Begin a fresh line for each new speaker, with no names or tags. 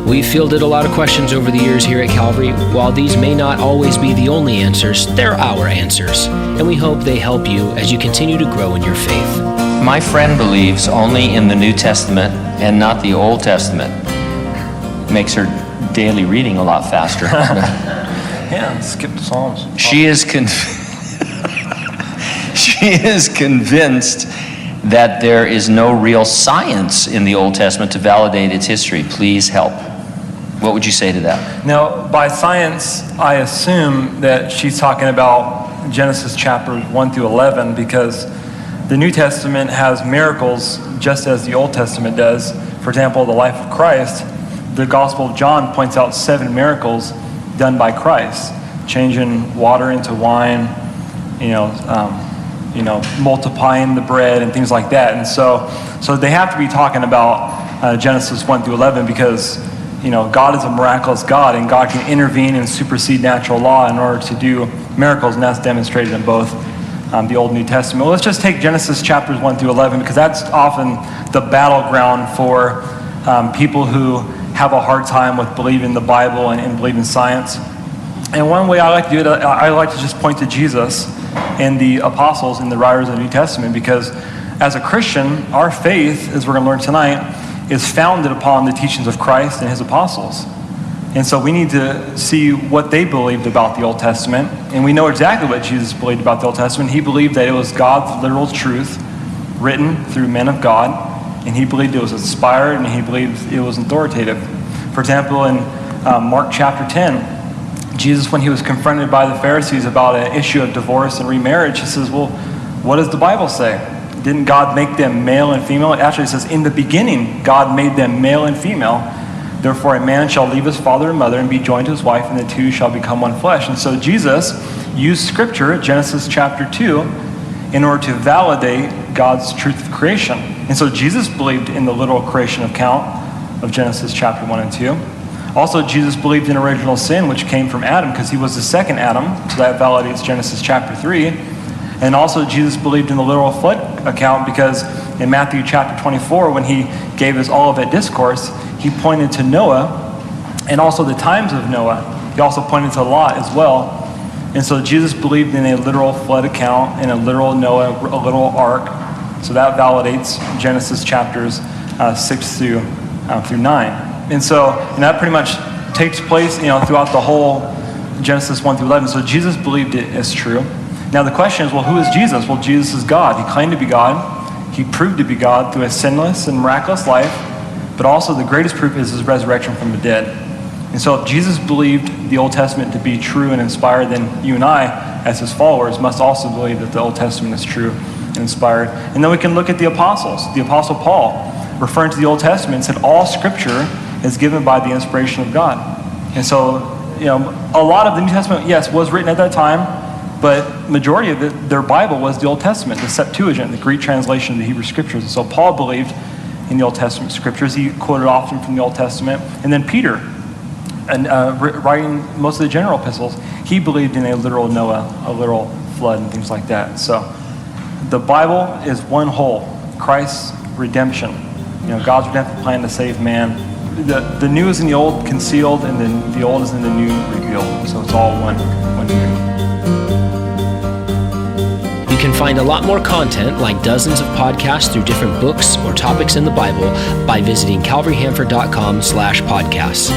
We've fielded a lot of questions over the years here at Calvary. While these may not always be the only answers, they're our answers, and we hope they help you as you continue to grow in your faith.
My friend believes only in the New Testament and not the Old Testament. Makes her daily reading a lot faster.
Yeah, skip the Psalms.
She is convinced that there is no real science in the Old Testament to validate its history. Please help. What would you say to that?
Now, by science, I assume that she's talking about Genesis chapters 1 through 11, because the New Testament has miracles just as the Old Testament does. For example, the life of Christ, the Gospel of John points out 7 miracles done by Christ, changing water into wine, multiplying the bread and things like that. And so they have to be talking about Genesis 1 through 11, because God is a miraculous God, and God can intervene and supersede natural law in order to do miracles, and that's demonstrated in both the Old and New Testament. Well, let's just take Genesis chapters 1 through 11, because that's often the battleground for people who have a hard time with believing the Bible and believing science. And one way I like to do it, I like to just point to Jesus and the apostles and the writers of the New Testament, because as a Christian, our faith, as we're going to learn tonight, is founded upon the teachings of Christ and his apostles. And so we need to see what they believed about the Old Testament. And we know exactly what Jesus believed about the Old Testament. He believed that it was God's literal truth written through men of God. And he believed it was inspired, and he believed it was authoritative. For example, in Mark chapter 10, Jesus, when he was confronted by the Pharisees about an issue of divorce and remarriage, he says, well, what does the Bible say? Didn't God make them male and female? Actually, it says, in the beginning, God made them male and female. Therefore, a man shall leave his father and mother and be joined to his wife, and the two shall become one flesh. And so Jesus used Scripture, Genesis chapter 2, in order to validate God's truth of creation. And so Jesus believed in the literal creation account of Genesis chapter 1 and 2. Also, Jesus believed in original sin, which came from Adam, because he was the second Adam, so that validates Genesis chapter 3. And also, Jesus believed in the literal flood account, because in Matthew chapter 24, when he gave his Olivet Discourse, he pointed to Noah and also the times of Noah. He also pointed to Lot as well. And so Jesus believed in a literal flood account and a literal Noah, a literal ark. So that validates Genesis chapters 6 through 9. And that pretty much takes place, throughout the whole Genesis 1 through 11. So Jesus believed it as true. Now the question is, well, who is Jesus? Well, Jesus is God. He claimed to be God. He proved to be God through a sinless and miraculous life. But also the greatest proof is his resurrection from the dead. And so if Jesus believed the Old Testament to be true and inspired, then you and I, as his followers, must also believe that the Old Testament is true and inspired. And then we can look at the apostles. The Apostle Paul, referring to the Old Testament, said all Scripture is given by the inspiration of God. And so, a lot of the New Testament, yes, was written at that time, but majority of it, their Bible was the Old Testament, the Septuagint, the Greek translation of the Hebrew Scriptures. And so Paul believed in the Old Testament Scriptures. He quoted often from the Old Testament. And then Peter, and writing most of the general epistles, he believed in a literal Noah, a literal flood, and things like that. So the Bible is one whole, Christ's redemption. God's redemptive plan to save man. The new is in the old concealed, and then the old is in the new revealed. So it's all one unit.
You can find a lot more content, like dozens of podcasts through different books or topics in the Bible, by visiting calvaryhanford.com/podcasts.